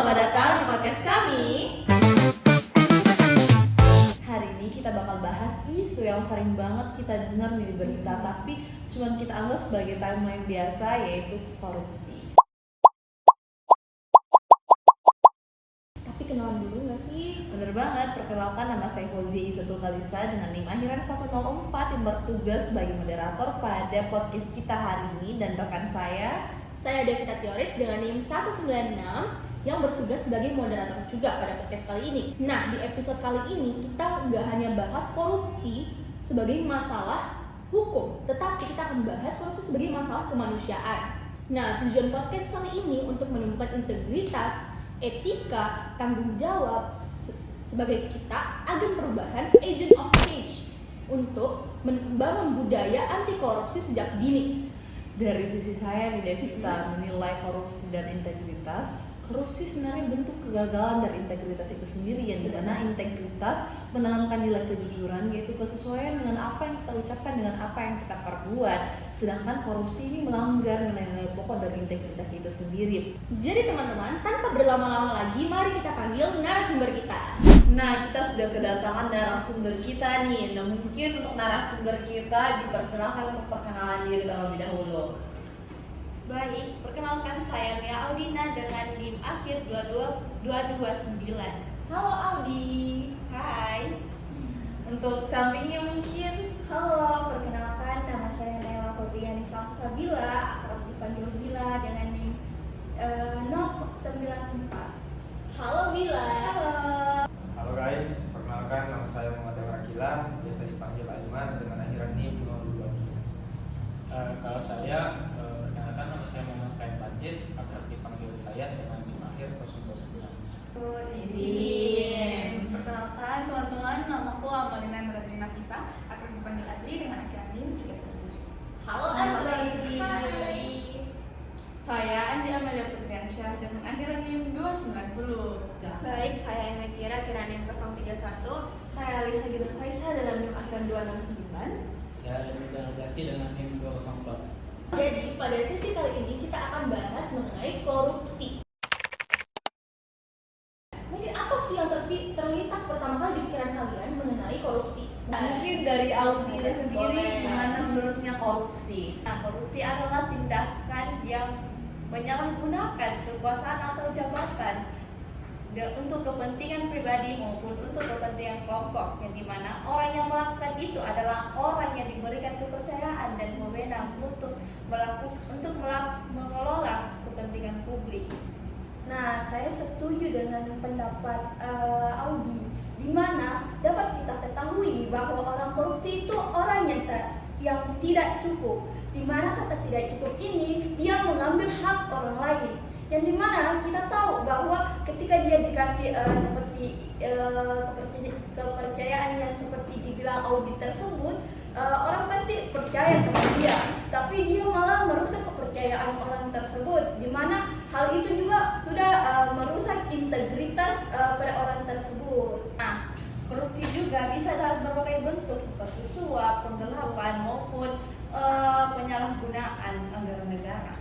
selamat datang di podcast kami. Hari ini kita bakal bahas isu yang sering banget kita dengar nih di berita, tapi cuman kita anggap sebagai timeline biasa, yaitu korupsi. Tapi kenalan dulu nggak sih? Bener banget, perkenalkan nama saya Fauzi Izatul Kalisa dengan NIM akhiran 104 yang bertugas sebagai moderator pada podcast kita hari ini, dan rekan saya Devita Teoris dengan NIM 196 yang bertugas sebagai moderator juga pada podcast kali ini. Nah, di episode kali ini kita nggak hanya bahas korupsi sebagai masalah hukum, tetapi kita akan bahas korupsi sebagai masalah kemanusiaan. Nah, tujuan podcast kali ini untuk menemukan integritas, etika, tanggung jawab sebagai kita agen perubahan, agent of change, untuk membangun budaya anti korupsi sejak dini. Dari sisi saya nih Devita menilai korupsi dan integritas. Korupsi sebenarnya bentuk kegagalan dari integritas itu sendiri, yang dimana integritas menanamkan nilai kejujuran, yaitu kesesuaian dengan apa yang kita ucapkan dengan apa yang kita perbuat. Sedangkan korupsi ini melanggar nilai-nilai pokok dari integritas itu sendiri. Jadi teman-teman, tanpa berlama-lama lagi, mari kita panggil narasumber kita. Nah, kita sudah kedatangan narasumber kita nih. Nah, mungkin untuk narasumber kita dipersilakan untuk perkenalan diri terlebih dahulu. Baik, perkenalkan saya Mia Audina dengan NIM akhir 229. Halo Audi. Hai. Untuk sampingnya mungkin. Halo, perkenalkan nama saya Nela Febriani Salsabila, akrab dipanggil Bila dengan NIM 094. Halo Bila. Halo. Halo guys, perkenalkan nama saya Muhammad Rakila, biasa dipanggil Aiman dengan akhiran NIM 023. Kalau saya perkenalkan nama saya Muhammad Kain Panjit, akrab dipanggil saya dengan NIM akhir 029. Izin. Perkenalkan teman-teman, namaku Amalina Indra Nafisa, akrab dipanggil Azri dengan akhiran NIM 317. Halo Halo, Azri. Hai. Saya Andi Amelia Putriansyah dengan akhiran NIM 290. Baik, saya Eme Kira, akhiran NIM 031. Saya Lisa Gideon Faisa dengan NIM akhiran 269. Saya Rizal Zaki dengan NIM 204. Jadi pada sesi kali ini kita akan bahas mengenai korupsi. Mungkin apa sih yang terlintas pertama kali di pikiran kalian mengenai korupsi? Mungkin dari Audi sendiri, Boleh. gimana menurutnya korupsi? Nah, korupsi adalah tindakan yang menyalahgunakan kekuasaan atau jabatan untuk kepentingan pribadi maupun untuk kepentingan kelompok, yang dimana orang yang melakukan itu adalah orang yang diberikan kepercayaan dan wewenang untuk mengelola kepentingan publik. Nah, saya setuju dengan pendapat Audi, di mana dapat kita ketahui bahwa orang korupsi itu orang yang tidak cukup. Di mana kata tidak cukup ini, dia mengambil hak orang lain. Yang dimana kita tahu bahwa ketika dia dikasih seperti kepercayaan yang seperti dibilang Audi tersebut, orang pasti percaya sama dia, tapi dia malah merusak kepercayaan orang tersebut, di mana hal itu juga sudah merusak integritas pada orang tersebut. Nah, korupsi juga bisa dalam berbagai bentuk seperti suap, penggelapan maupun penyalahgunaan anggaran negara.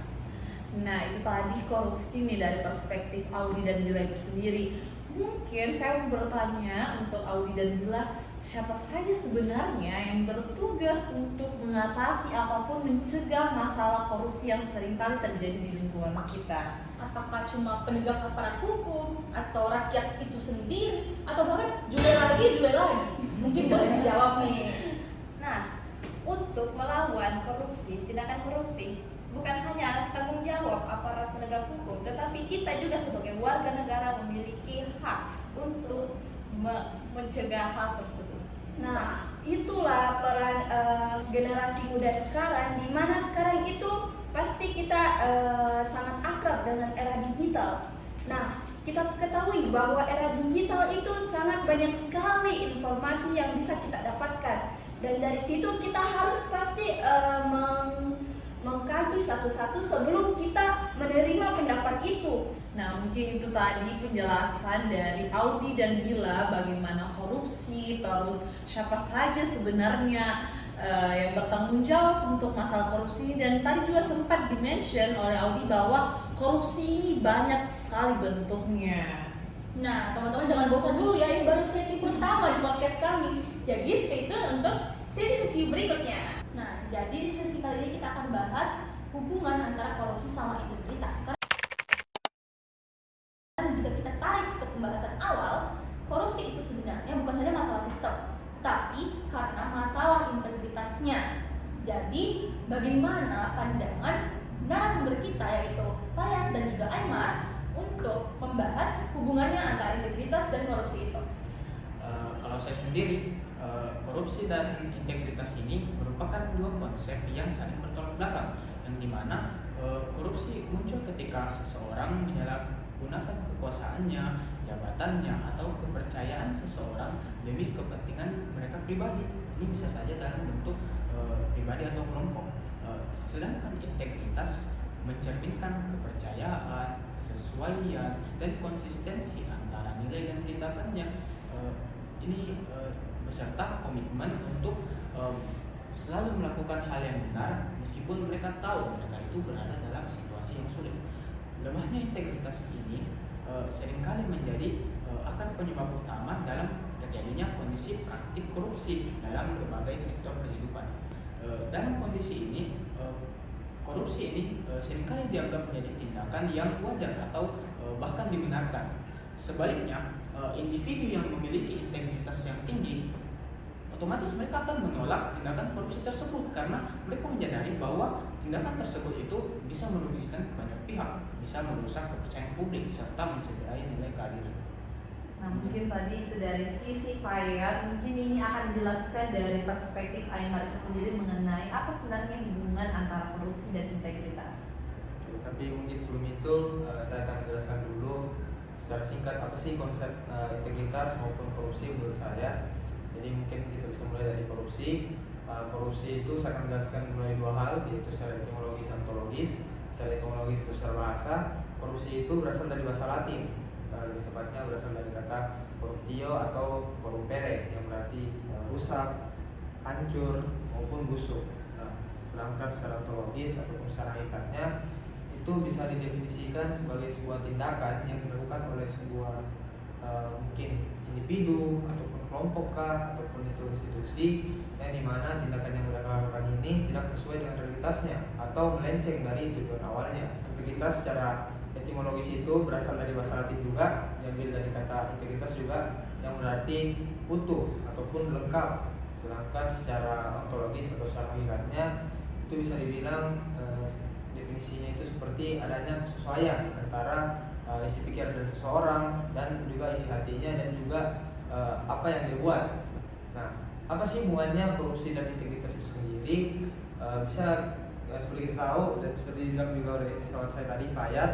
Nah, itu tadi korupsi nih dari perspektif Audi dan Bila itu sendiri. Mungkin saya mau bertanya untuk Audi dan Bila, siapa saja sebenarnya yang bertugas untuk mengatasi ataupun mencegah masalah korupsi yang seringkali terjadi di lingkungan kita? Apakah cuma penegak aparat hukum atau rakyat itu sendiri, atau bahkan jule lagi? Mungkin boleh dijawab nih. Nah, untuk melawan korupsi, tindakan korupsi bukan hanya tanggung jawab aparat penegak hukum, tetapi kita juga sebagai warga negara memiliki hak untuk mencegah hal tersebut. Nah, itulah peran generasi muda sekarang, di mana sekarang itu pasti kita sangat akrab dengan era digital. Nah, kita ketahui bahwa era digital itu sangat banyak sekali informasi yang bisa kita dapatkan, dan dari situ kita harus pasti mengkaji satu-satu sebelum kita menerima pendapat itu. Nah, mungkin itu tadi penjelasan dari Audi dan Bila bagaimana korupsi, terus siapa saja sebenarnya yang bertanggung jawab untuk masalah korupsi ini. Dan tadi juga sempat dimention oleh Audi bahwa korupsi ini banyak sekali bentuknya. Nah, teman-teman jangan bosan dulu ya, ini baru sesi pertama di podcast kami. Jadi stay tune untuk sesi-sesi berikutnya. Nah, jadi di sesi kali ini kita akan bahas hubungan antara korupsi sama integritas. Karena jika kita tarik ke pembahasan awal, korupsi itu sebenarnya bukan hanya masalah sistem, tapi karena masalah integritasnya. Jadi, bagaimana pandangan narasumber kita yaitu Fayat dan juga Aymar untuk membahas hubungannya antara integritas dan korupsi itu? Kalau saya sendiri, korupsi dan integritas ini merupakan dua konsep yang saling bertolak belakang, yang dimana korupsi muncul ketika seseorang menyalahgunakan kekuasaannya, jabatannya, atau kepercayaan seseorang demi kepentingan mereka pribadi. Ini bisa saja dalam bentuk pribadi atau kelompok. Sedangkan integritas mencerminkan kepercayaan, kesesuaian, dan konsistensi antara nilai dan tindakannya. Ini beserta komitmen untuk selalu melakukan hal yang benar meskipun mereka tahu mereka itu berada dalam situasi yang sulit. Lemahnya integritas ini seringkali menjadi akar penyebab utama dalam terjadinya kondisi praktik korupsi dalam berbagai sektor kehidupan. Dalam kondisi ini, korupsi ini seringkali dianggap menjadi tindakan yang wajar atau bahkan dibenarkan. Sebaliknya, individu yang memiliki integritas yang tinggi, otomatis mereka akan menolak tindakan korupsi tersebut karena mereka menyadari bahwa tindakan tersebut itu bisa merugikan banyak pihak, bisa merusak kepercayaan publik serta mencederai nilai keadilan. Nah, mungkin tadi itu dari sisi Fayat, mungkin ini akan dijelaskan dari perspektif Aymar itu sendiri mengenai apa sebenarnya hubungan antara korupsi dan integritas. Tapi mungkin sebelum itu saya akan menjelaskan dulu secara singkat apa sih konsep integritas maupun korupsi menurut saya. Jadi mungkin kita bisa mulai dari korupsi. Korupsi itu saya akan menjelaskan mulai dua hal, yaitu secara etimologis dan ontologis. Secara etimologis itu secara bahasa, korupsi itu berasal dari bahasa Latin, lebih tepatnya berasal dari kata corruptio atau corrumpere yang berarti rusak, hancur maupun busuk. Nah, sedangkan secara ontologis ataupun secara hakikatnya itu bisa didefinisikan sebagai sebuah tindakan yang dilakukan oleh sebuah mungkin individu ataupun kelompok ataupun itu institusi yang dimana tindakan yang mereka lakukan ini tidak sesuai dengan realitasnya atau melenceng dari tujuan awalnya. Integritas secara etimologis itu berasal dari bahasa Latin juga, diambil dari kata integritas juga yang berarti utuh ataupun lengkap. Sedangkan secara ontologis atau secara hakikatnya itu bisa dibilang definisinya itu seperti adanya kesesuaian antara isi pikiran dari seseorang dan juga isi hatinya dan juga apa yang dia buat. Nah, apa sih hubungannya korupsi dan integritas itu sendiri? Bisa seperti kita tahu dan seperti dibilang juga oleh sahabat saya tadi Fayat,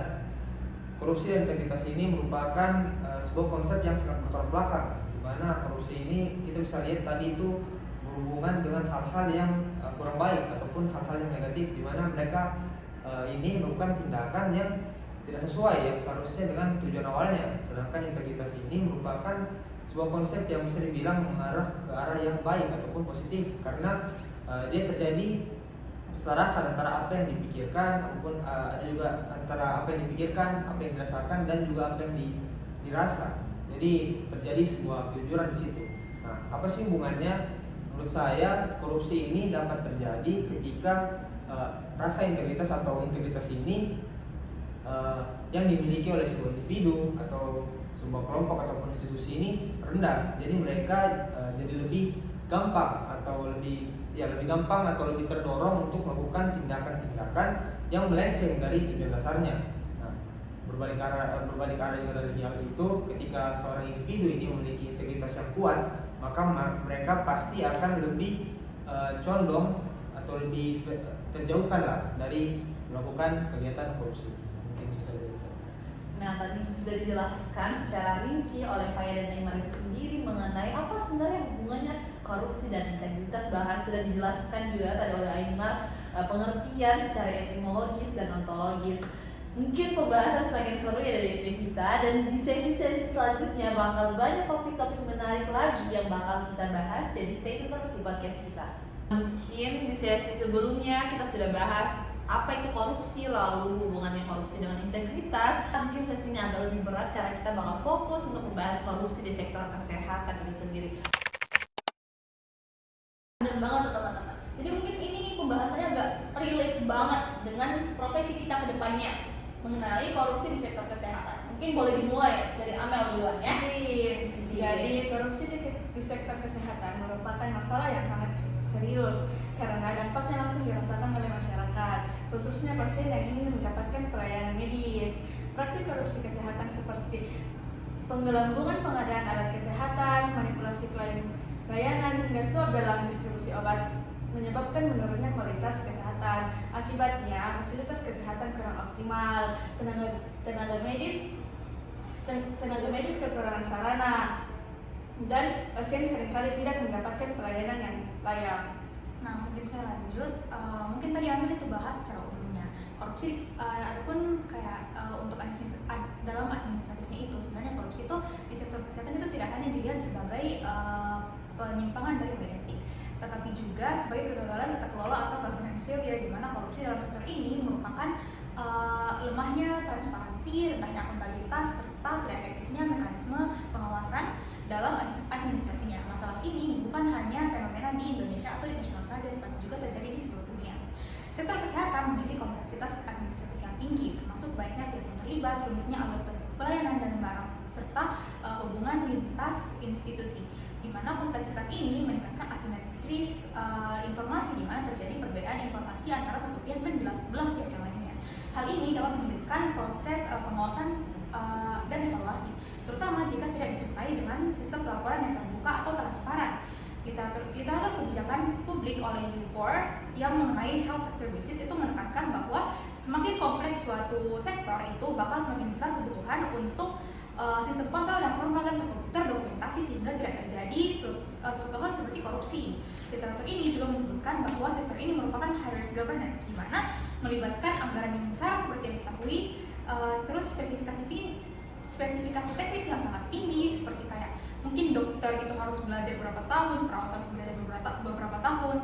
korupsi dan integritas ini merupakan sebuah konsep yang sangat bertolak belakang, di mana korupsi ini kita bisa lihat tadi itu berhubungan dengan hal-hal yang kurang baik ataupun hal-hal yang negatif, di mana mereka ini melakukan tindakan yang tidak sesuai yang seharusnya dengan tujuan awalnya. Sedangkan integritas ini merupakan sebuah konsep yang bisa dibilang mengarah ke arah yang baik ataupun positif, karena dia terjadi keselaras antara apa yang dipikirkan ataupun ada juga antara apa yang dipikirkan, apa yang dirasakan dan juga apa yang dirasa. Jadi terjadi sebuah kejujuran di situ. Nah, apa sih hubungannya? Menurut saya korupsi ini dapat terjadi ketika rasa integritas atau integritas ini yang dimiliki oleh sebuah individu atau sebuah kelompok ataupun institusi ini rendah. Jadi mereka jadi lebih gampang atau lebih gampang atau lebih terdorong untuk melakukan tindakan-tindakan yang melenceng dari tujuan dasarnya. Nah, berbalik arah juga dari hal itu, ketika seorang individu ini memiliki integritas yang kuat, maka mereka pasti akan lebih condong atau lebih terjauhkan lah dari melakukan kegiatan korupsi. Mungkin itu saja. Nah, tadi itu sudah dijelaskan secara rinci oleh Fayat dan Aymar itu sendiri mengenai apa sebenarnya hubungannya korupsi dan integritas. Bahkan sudah dijelaskan juga tadi oleh Aymar pengertian secara etimologis dan ontologis. Mungkin pembahasan semakin seru ya dari kita, dan di sesi-sesi selanjutnya bakal banyak topik-topik menarik lagi yang bakal kita bahas. Jadi stay tune terus di podcast kita. Mungkin di sesi sebelumnya kita sudah bahas apa itu korupsi, lalu hubungannya korupsi dengan integritas. Mungkin sesinya agak lebih berat karena kita bakal fokus untuk membahas korupsi di sektor kesehatan itu sendiri. Bener banget tuh teman-teman. Jadi mungkin ini pembahasannya agak relate banget dengan profesi kita ke depannya mengenai korupsi di sektor kesehatan. Mungkin boleh dimulai dari Amel duluan ya. Jadi korupsi di sektor kesehatan merupakan masalah yang sangat serius karena dampaknya langsung dirasakan oleh masyarakat, khususnya pasien yang ingin mendapatkan pelayanan medis. Praktik korupsi kesehatan seperti penggelembungan pengadaan alat kesehatan, manipulasi layanan hingga suap dalam distribusi obat menyebabkan menurunnya kualitas kesehatan. Akibatnya, fasilitas kesehatan kurang optimal, tenaga medis kekurangan sarana, dan pasien seringkali tidak mendapatkan pelayanan yang layak. Nah, mungkin saya lanjut. Mungkin tadi Amel itu bahas secara umumnya korupsi, ataupun kayak untuk dalam administratifnya itu sebenarnya korupsi itu di sektor kesehatan itu tidak hanya dilihat sebagai penyimpangan dari kode etik, tetapi juga sebagai kegagalan tata kelola atau governance failure, di mana korupsi dalam sektor ini merupakan lemahnya transparansi, rendahnya akuntabilitas, serta tidak efektifnya mekanisme pengawasan dalam administrasinya. Masalah ini bukan hanya fenomena di Indonesia atau di nasional saja, tetapi juga terjadi di seluruh dunia. Sektor kesehatan memiliki kompleksitas administratif yang tinggi, termasuk banyaknya pihak yang terlibat, rumitnya alur pelayanan dan barang, serta hubungan lintas institusi, di mana kompleksitas ini meningkatkan asimetris informasi, di mana terjadi perbedaan informasi antara satu pihak dan belah pihak yang lainnya. Hal ini dapat menyulitkan proses pengawasan dan evaluasi, terutama jika tidak disertai dengan sistem pelaporan yang terbuka atau transparan. Literatur kebijakan publik oleh U4 yang mengenai health sector basis itu menekankan bahwa semakin kompleks suatu sektor itu bakal semakin besar kebutuhan untuk sistem kontrol yang formal dan terdokumentasi sehingga tidak terjadi suatu hal seperti korupsi. Literatur ini juga menyebutkan bahwa sektor ini merupakan high risk governance, di mana melibatkan anggaran yang besar seperti yang diketahui, terus spesifikasi teknis yang sangat tinggi seperti kayak mungkin dokter itu harus belajar beberapa tahun, perawat harus belajar beberapa tahun,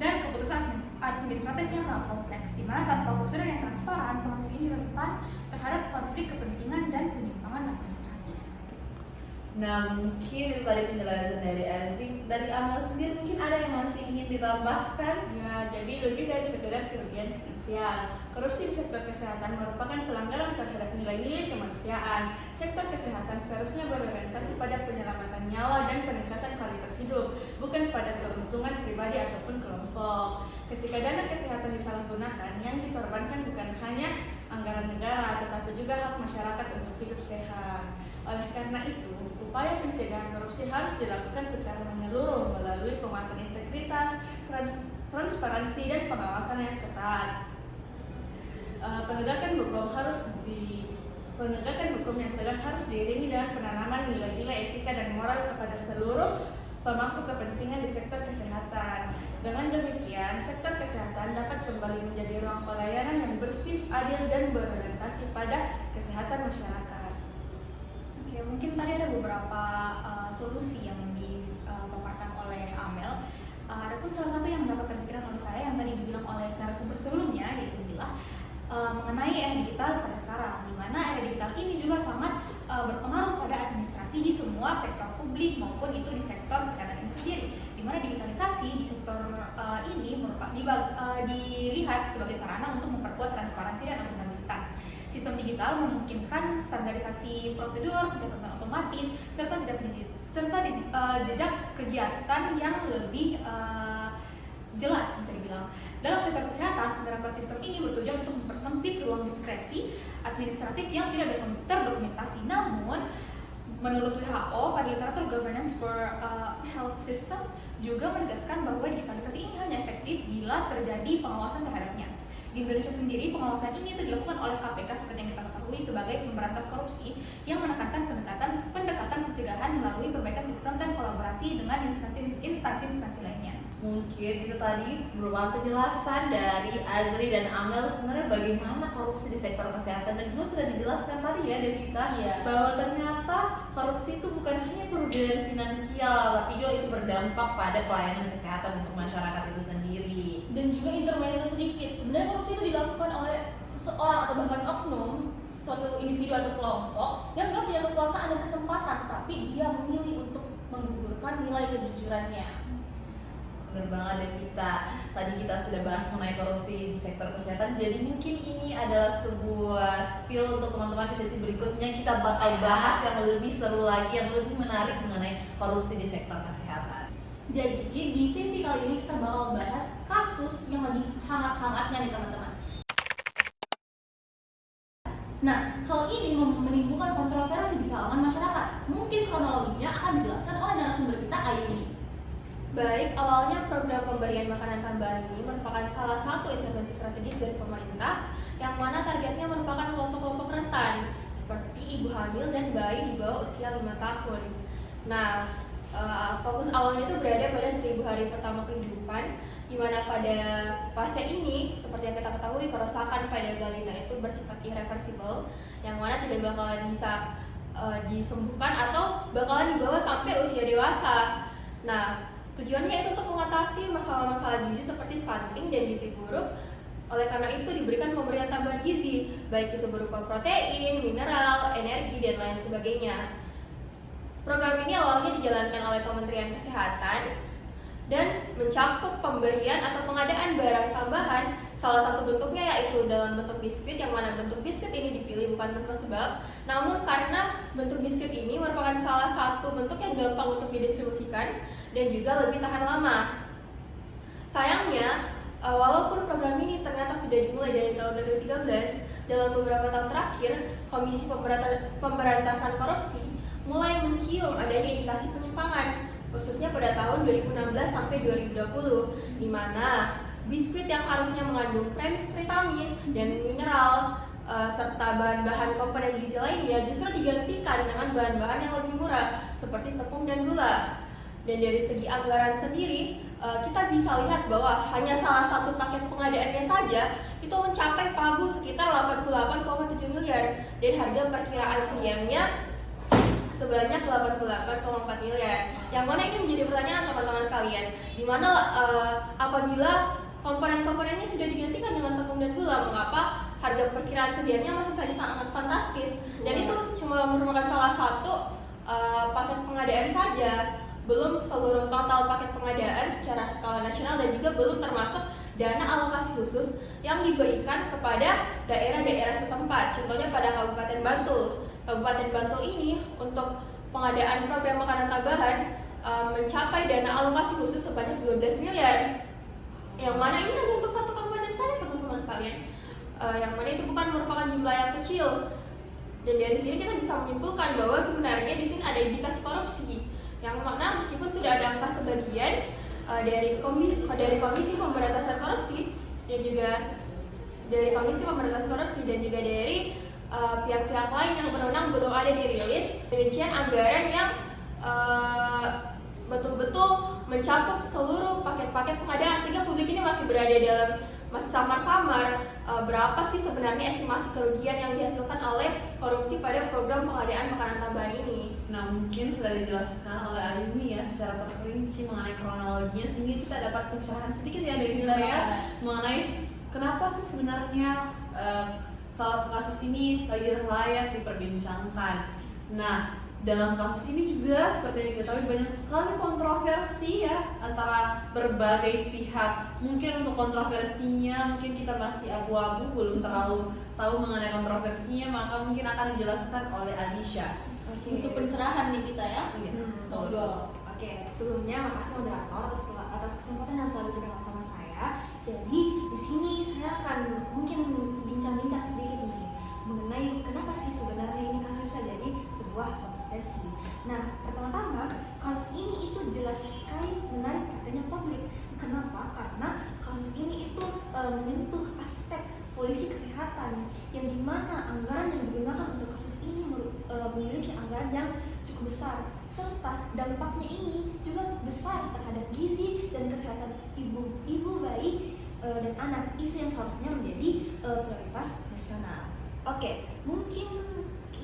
dan keputusan administratif yang sangat kompleks, di mana tanpa prosedur yang transparan, proses ini rentan terhadap konflik kepentingan dan penyimpangan administratif. Nah, mungkin itu tadi penjelasan dari Azri. Dari Amel sendiri mungkin ada yang masih ingin ditambahkan? Ya, jadi lebih dari sekedar kerugian finansial. Korupsi di sektor kesehatan merupakan pelanggaran terhadap nilai-nilai kemanusiaan. Sektor kesehatan seharusnya berorientasi pada penyelamatan nyawa dan peningkatan kualitas hidup, bukan pada keuntungan pribadi ataupun kelompok. Ketika dana kesehatan disalahgunakan, yang dikorbankan bukan hanya anggaran negara, tetapi juga hak masyarakat untuk hidup sehat. Oleh karena itu, upaya pencegahan korupsi harus dilakukan secara menyeluruh melalui penguatan integritas, transparansi, dan pengawasan yang ketat. Penegakan hukum yang tegas harus diiringi dengan penanaman nilai-nilai etika dan moral kepada seluruh pemangku kepentingan di sektor kesehatan. Dengan demikian, sektor kesehatan dapat kembali menjadi ruang pelayanan yang bersih, adil, dan berorientasi pada kesehatan masyarakat. Oke, mungkin tadi ada beberapa solusi yang dipaparkan oleh Amel. Ada pun salah satu yang mendapatkan pikiran oleh saya yang tadi dibilang oleh narasumber sebelumnya, yaitu bila mengenai era digital pada sekarang, di mana era digital ini juga sangat berpengaruh pada administrasi di semua sektor publik maupun itu di sektor kesehatan ini sendiri, di mana digitalisasi di sektor ini dilihat sebagai sarana untuk memperkuat transparansi dan akuntabilitas. Sistem digital memungkinkan standarisasi prosedur, pencatatan otomatis, serta jejak kegiatan yang lebih jelas bisa dibilang. Dalam sektor kesehatan, penerapan sistem ini bertujuan untuk mempersempit ruang diskresi administratif yang tidak terdokumentasi. Namun, menurut WHO, pada literatur Governance for Health Systems juga menegaskan bahwa digitalisasi ini hanya efektif bila terjadi pengawasan terhadapnya. Di Indonesia sendiri, pengawasan ini itu dilakukan oleh KPK seperti yang kita ketahui sebagai pemberantas korupsi yang menekankan pendekatan pencegahan melalui perbaikan sistem dan kolaborasi dengan instansi lainnya. Mungkin itu tadi berupa penjelasan dari Azri dan Amel sebenarnya bagaimana korupsi di sektor kesehatan, dan juga sudah dijelaskan tadi ya Devita, Iya. bahwa ternyata korupsi itu bukan hanya kerugian finansial tapi juga itu berdampak pada pelayanan kesehatan untuk masyarakat itu sendiri. Dan juga intermezzo sedikit, sebenarnya korupsi itu dilakukan oleh seseorang atau bahkan oknum, suatu individu atau kelompok yang sebenarnya punya kekuasaan dan kesempatan, tapi dia memilih untuk menggugurkan nilai kejujurannya. Benar banget Devita. Tadi kita sudah bahas mengenai korupsi di sektor kesehatan, jadi mungkin ini adalah sebuah spill untuk teman-teman di sesi berikutnya. Kita bakal bahas yang lebih seru lagi, yang lebih menarik mengenai korupsi di sektor kesehatan. Jadi di sesi kali ini kita bakal bahas kasus yang lagi hangat-hangatnya nih teman-teman. Nah, hal ini menimbulkan kontroversi di kalangan masyarakat. Mungkin kronologinya akan dijelaskan oleh narasumber kita, Ayuni. Baik, awalnya program pemberian makanan tambahan ini merupakan salah satu intervensi strategis dari pemerintah yang mana targetnya merupakan kelompok-kelompok rentan seperti ibu hamil dan bayi di bawah usia 5 tahun. Nah, fokus awalnya itu berada pada 1000 hari pertama kehidupan, di mana pada fase ini, seperti yang kita ketahui, kerusakan pada balita itu bersifat irreversible, yang mana tidak bakalan bisa disembuhkan atau bakalan dibawa sampai usia dewasa. Nah, tujuannya itu untuk mengatasi masalah-masalah gizi seperti stunting dan gizi buruk. Oleh karena itu diberikan pemberian tambahan gizi, baik itu berupa protein, mineral, energi, dan lain sebagainya. Program ini awalnya dijalankan oleh Kementerian Kesehatan dan mencakup pemberian atau pengadaan barang tambahan. Salah satu bentuknya yaitu dalam bentuk biskuit, yang mana bentuk biskuit ini dipilih bukan tanpa sebab, namun karena bentuk biskuit ini merupakan salah satu bentuk yang gampang untuk didistribusikan dan juga lebih tahan lama. Sayangnya, walaupun program ini ternyata sudah dimulai dari tahun 2013, dalam beberapa tahun terakhir, Komisi Pemberantasan Korupsi mulai mencium adanya indikasi penyimpangan, khususnya pada tahun 2016 sampai 2020, di mana biskuit yang harusnya mengandung premix vitamin dan mineral serta bahan-bahan komponen gizi lainnya justru digantikan dengan bahan-bahan yang lebih murah seperti tepung dan gula. Dan dari segi anggaran sendiri, kita bisa lihat bahwa hanya salah satu paket pengadaannya saja itu mencapai pagu sekitar 88,7 miliar dan harga perkiraan sedianya sebanyak 88,4 miliar. Yang mana ini menjadi pertanyaan teman-teman sekalian, di mana apabila komponen-komponennya sudah digantikan dengan tepung dan gula, mengapa harga perkiraan sedianya masih saja sangat fantastis? Dan itu cuma merupakan salah satu paket pengadaan saja, belum seluruh total paket pengadaan secara skala nasional, dan juga belum termasuk dana alokasi khusus yang diberikan kepada daerah-daerah setempat. Contohnya pada Kabupaten Bantul. Kabupaten Bantul ini untuk pengadaan program makanan tambahan mencapai dana alokasi khusus sebanyak 12 miliar. Yang mana ini hanya untuk satu kabupaten saja teman-teman sekalian. Yang mana itu bukan merupakan jumlah yang kecil. Dan dari sini kita bisa menyimpulkan bahwa sebenarnya di sini ada indikasi korupsi. Yang mana meskipun sudah ada angka sebagian dari Komisi Pemberantasan Korupsi dan juga dari Komisi Pemberantasan Korupsi dan juga dari pihak-pihak lain yang berwenang belum ada dirilis rincian anggaran yang betul-betul mencakup seluruh paket-paket pengadaan, sehingga publik ini masih berada dalam masih samar-samar berapa sih sebenarnya estimasi kerugian yang dihasilkan oleh korupsi pada program pengadaan makanan tambahan ini. Nah, mungkin sudah dijelaskan oleh Ayumi ya secara terperinci mengenai kronologinya, sehingga kita dapat pencerahan sedikit ya Devila ya mengenai kenapa sih sebenarnya salah kasus ini lagi layak diperbincangkan. Nah, dalam kasus ini juga seperti yang diketahui banyak sekali kontroversi ya antara berbagai pihak. Mungkin untuk kontroversinya mungkin kita masih abu-abu, belum terlalu tahu mengenai kontroversinya, maka mungkin akan dijelaskan oleh Alisha. Untuk pencerahan nih kita ya. Iya. Monggo. Oke, sebelumnya makasih moderator atas kesempatan yang telah diberikan sama saya. Jadi di sini saya akan mungkin bincang-bincang sedikit nih mengenai kenapa sih sebenarnya ini kasus bisa jadi sebuah kontroversi. Nah, pertama-tama kasus ini itu jelas sekali menarik perhatian publik. Kenapa? Karena kasus ini itu menyentuh aspek polisi kesehatan, yang dimana anggaran yang digunakan untuk kasus ini memiliki anggaran yang cukup cukup besar, serta dampaknya ini juga besar terhadap gizi dan kesehatan ibu bayi dan anak, isu yang seharusnya menjadi prioritas nasional. Oke, mungkin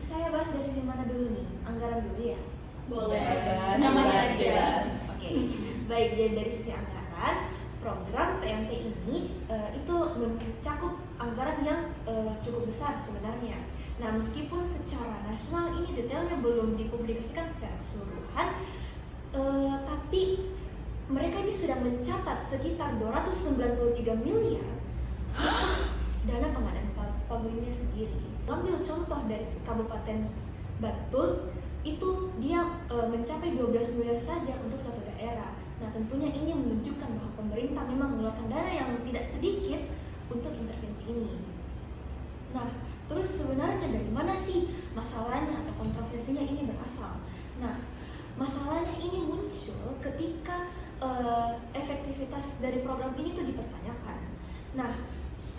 saya bahas dari sisi mana dulu nih? Anggaran dulu ya? Boleh. Namanya aja. Jelas. Oke, baik, jadi dari sisi anggaran, program PMT ini itu mencakup anggaran yang cukup besar sebenarnya. Nah, meskipun secara nasional ini detailnya belum dipublikasikan secara keseluruhan, tapi mereka ini sudah mencatat sekitar 293 miliar dana pengadaan pabrik sendiri. Ambil contoh dari Kabupaten Bantul, itu dia mencapai 12 miliar saja untuk suatu daerah. Nah, tentunya ini menunjukkan bahwa pemerintah memang mengeluarkan dana yang tidak sedikit untuk intervensi ini. Nah, terus sebenarnya dari mana sih masalahnya atau kontroversinya ini berasal? Nah, masalahnya ini muncul ketika efektivitas dari program ini tuh dipertanyakan. Nah,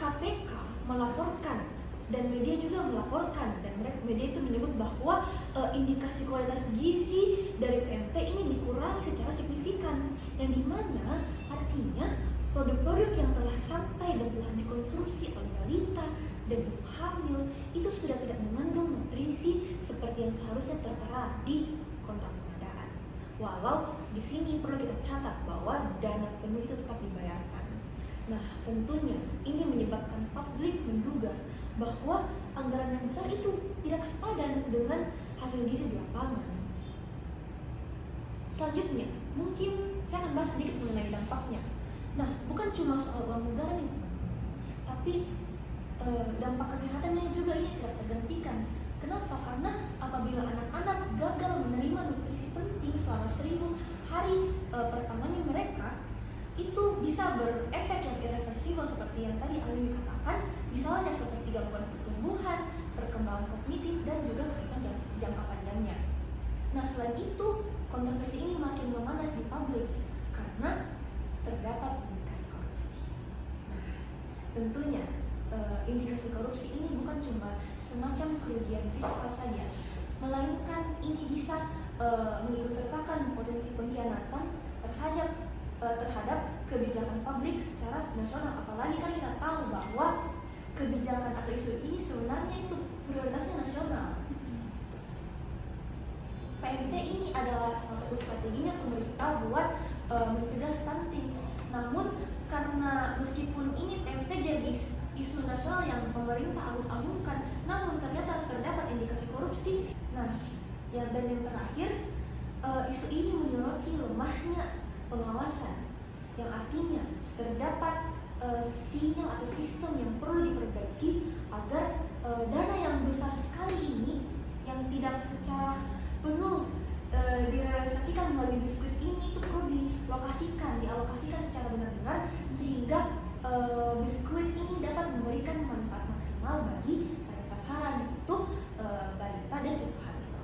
KPK melaporkan dan media juga melaporkan, dan media itu menyebut bahwa indikasi kualitas gizi dari PMT ini dikurangi secara signifikan, yang dimana artinya produk-produk yang telah sampai dan telah dikonsumsi oleh balita dan ibu hamil itu sudah tidak mengandung nutrisi seperti yang seharusnya tertera di kontrak pengadaan. Walau di sini perlu kita catat bahwa dana penuh itu tetap dibayarkan. Nah, tentunya ini menyebabkan publik menduga bahwa anggaran yang besar itu tidak sepadan dengan hasil gizi di lapangan. Selanjutnya, mungkin saya akan bahas sedikit mengenai dampaknya. Nah, bukan cuma soal uang negara nih, tapi dampak kesehatannya juga ini tidak tergantikan. Kenapa? Karena apabila anak-anak gagal menerima nutrisi penting selama 1000 hari pertamanya mereka, itu bisa berefek yang irreversibel seperti yang tadi Ayumi katakan, misalnya seperti gangguan pertumbuhan, perkembangan kognitif, dan juga kesehatan jangka panjangnya. Nah, selain itu, kontroversi ini makin memanas di publik karena terdapat indikasi korupsi. Nah, tentunya indikasi korupsi ini bukan cuma semacam kerugian fiskal saja, melainkan ini bisa mengikutsertakan potensi pengkhianatan terhadap kebijakan publik secara nasional. Apalagi kan kita tahu bahwa kebijakan atau isu ini sebenarnya itu prioritasnya nasional. PMT ini adalah salah satu strateginya pemerintah buat mencegah stunting. Namun karena meskipun ini PMT jadi isu nasional yang pemerintah agung-agungkan, namun ternyata terdapat indikasi korupsi. Nah, yang terakhir, isu ini menyoroti lemahnya pengawasan, yang artinya terdapat sinyal atau sistem yang perlu diperbaiki agar dana yang besar sekali ini yang tidak secara penuh direalisasikan melalui biskuit ini itu perlu dialokasikan secara benar-benar sehingga biskuit ini dapat memberikan manfaat maksimal bagi pada sasaran, yaitu balita dan ibu hamil.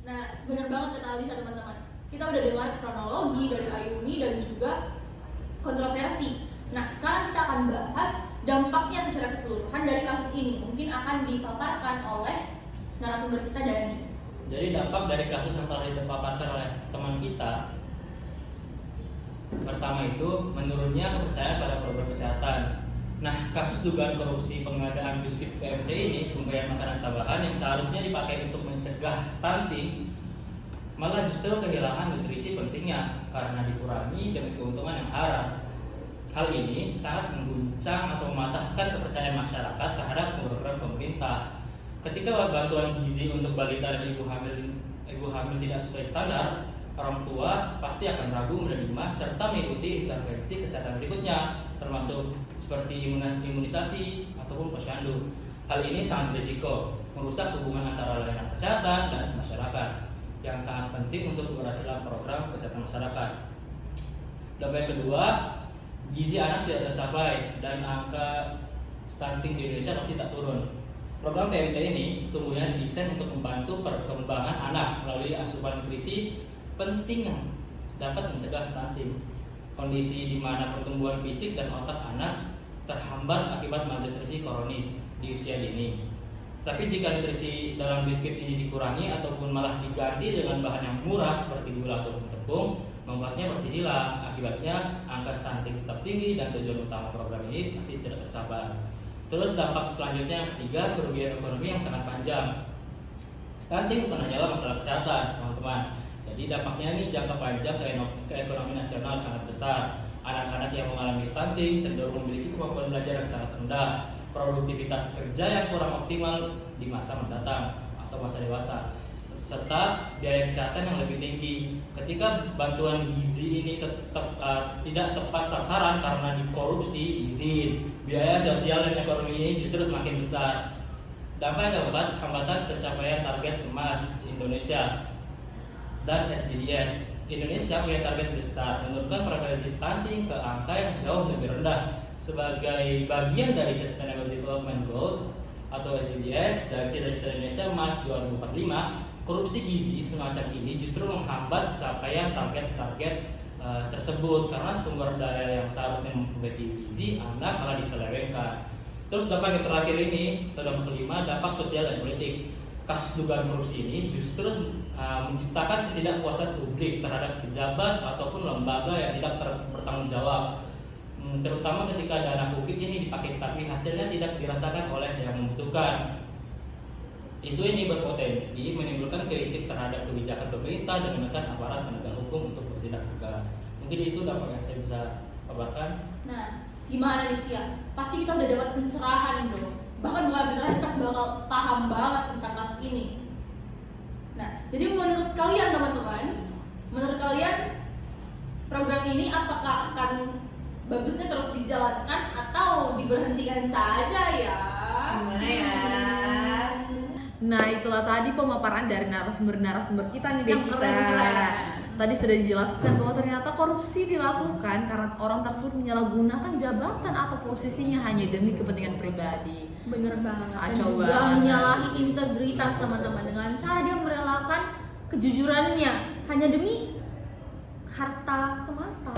Nah, benar banget kata Alisa teman-teman. Kita udah dengar kronologi dari Ayumi dan juga kontroversi. Nah, sekarang kita akan bahas dampaknya secara keseluruhan dari kasus ini. Mungkin akan dipaparkan oleh narasumber kita, Dani. Jadi dampak dari kasus yang telah dipaparkan oleh teman kita, pertama itu menurunnya kepercayaan pada program kesehatan. Nah, kasus dugaan korupsi pengadaan biskuit PMT ini, pemberian makanan tambahan yang seharusnya dipakai untuk mencegah stunting, malah justru kehilangan nutrisi pentingnya karena dikurangi demi keuntungan yang haram. Hal ini sangat mengguncang atau mematahkan kepercayaan masyarakat terhadap program pemerintah. Ketika bantuan gizi untuk balita dan ibu hamil tidak sesuai standar, orang tua pasti akan ragu menerima serta mengikuti intervensi kesehatan berikutnya, termasuk seperti imunisasi ataupun posyandu. Hal ini sangat berisiko merusak hubungan antara layanan kesehatan dan masyarakat, yang sangat penting untuk keberhasilan program kesehatan masyarakat. Dampak yang kedua, gizi anak tidak tercapai dan angka stunting di Indonesia masih tak turun. Program PMT ini sesungguhnya didesain untuk membantu perkembangan anak melalui asupan nutrisi penting yang dapat mencegah stunting, kondisi di mana pertumbuhan fisik dan otak anak terhambat akibat malnutrisi kronis di usia dini. Tapi jika nutrisi dalam biskuit ini dikurangi ataupun malah diganti dengan bahan yang murah seperti gula ataupun tepung, manfaatnya pasti hilang. Akibatnya angka stunting tetap tinggi dan tujuan utama program ini pasti tidak tercapai. Terus dampak selanjutnya yang ketiga, kerugian ekonomi yang sangat panjang. Stunting bukan hanyalah masalah kesehatan, teman-teman. Jadi dampaknya ini jangka panjang ke ekonomi nasional sangat besar. Anak-anak yang mengalami stunting cenderung memiliki kemampuan belajar yang sangat rendah, produktivitas kerja yang kurang optimal di masa mendatang atau masa dewasa, serta biaya kesehatan yang lebih tinggi. Ketika bantuan gizi ini tidak tepat sasaran karena dikorupsi izin, biaya sosial dan ekonomi ini justru semakin besar. Dampak yang keempat, hambatan pencapaian target emas Indonesia dan SDGs. Indonesia punya target besar menurunkan prevalensi stunting ke angka yang jauh lebih rendah. Sebagai bagian dari Sustainable Development Goals atau SDGs dan cita-cita Indonesia Emas 2045, korupsi gizi semacam ini justru menghambat capaian target-target tersebut karena sumber daya yang seharusnya memperbaiki gizi anak malah diselewengkan. Terus dampak yang terakhir ini, atau dampak kelima, dampak sosial dan politik. Kasus dugaan korupsi ini justru menciptakan ketidakpuasan publik terhadap pejabat ataupun lembaga yang tidak bertanggung jawab, terutama ketika dana publik ini dipakai tapi hasilnya tidak dirasakan oleh yang membutuhkan. Isu ini berpotensi menimbulkan kritik terhadap kebijakan pemerintah dan menekan aparat penegak hukum untuk bertindak tegas. Mungkin itu dampak yang saya bisa kabarkan. Nah, gimana nih Sia? Pasti kita udah dapat pencerahan dong. Bahkan bukan pencerahan, kita bakal paham banget tentang kasus ini. Nah, jadi menurut kalian teman-teman, menurut kalian program ini apakah akan bagusnya terus dijalankan atau diberhentikan saja ya? Gimana ya? Nah, itulah tadi pemaparan dari narasumber kita nih, Yang Devita. keren-keren. Tadi sudah dijelaskan bahwa ternyata korupsi dilakukan karena orang tersebut menyalahgunakan jabatan atau posisinya hanya demi kepentingan pribadi. Bener banget. Dan Kacau juga banget. menyalahi integritas teman-teman dengan cara dia merelakan kejujurannya hanya demi harta semata.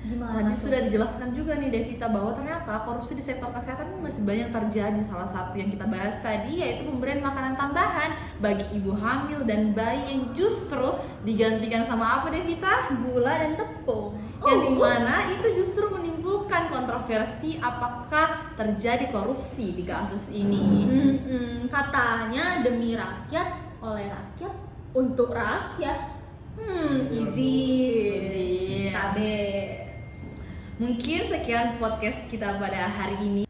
Gimana? Tadi tuh? sudah dijelaskan juga nih Devita bahwa ternyata korupsi di sektor kesehatan masih banyak terjadi. Salah satu yang kita bahas tadi yaitu pemberian makanan tambahan bagi ibu hamil dan bayi yang justru digantikan sama apa Devita? Gula dan tepung. Yang dimana itu justru menimbulkan kontroversi apakah terjadi korupsi di kasus ini. Katanya demi rakyat, oleh rakyat, untuk rakyat. Easy. Iya. Tabe. Mungkin sekian podcast kita pada hari ini.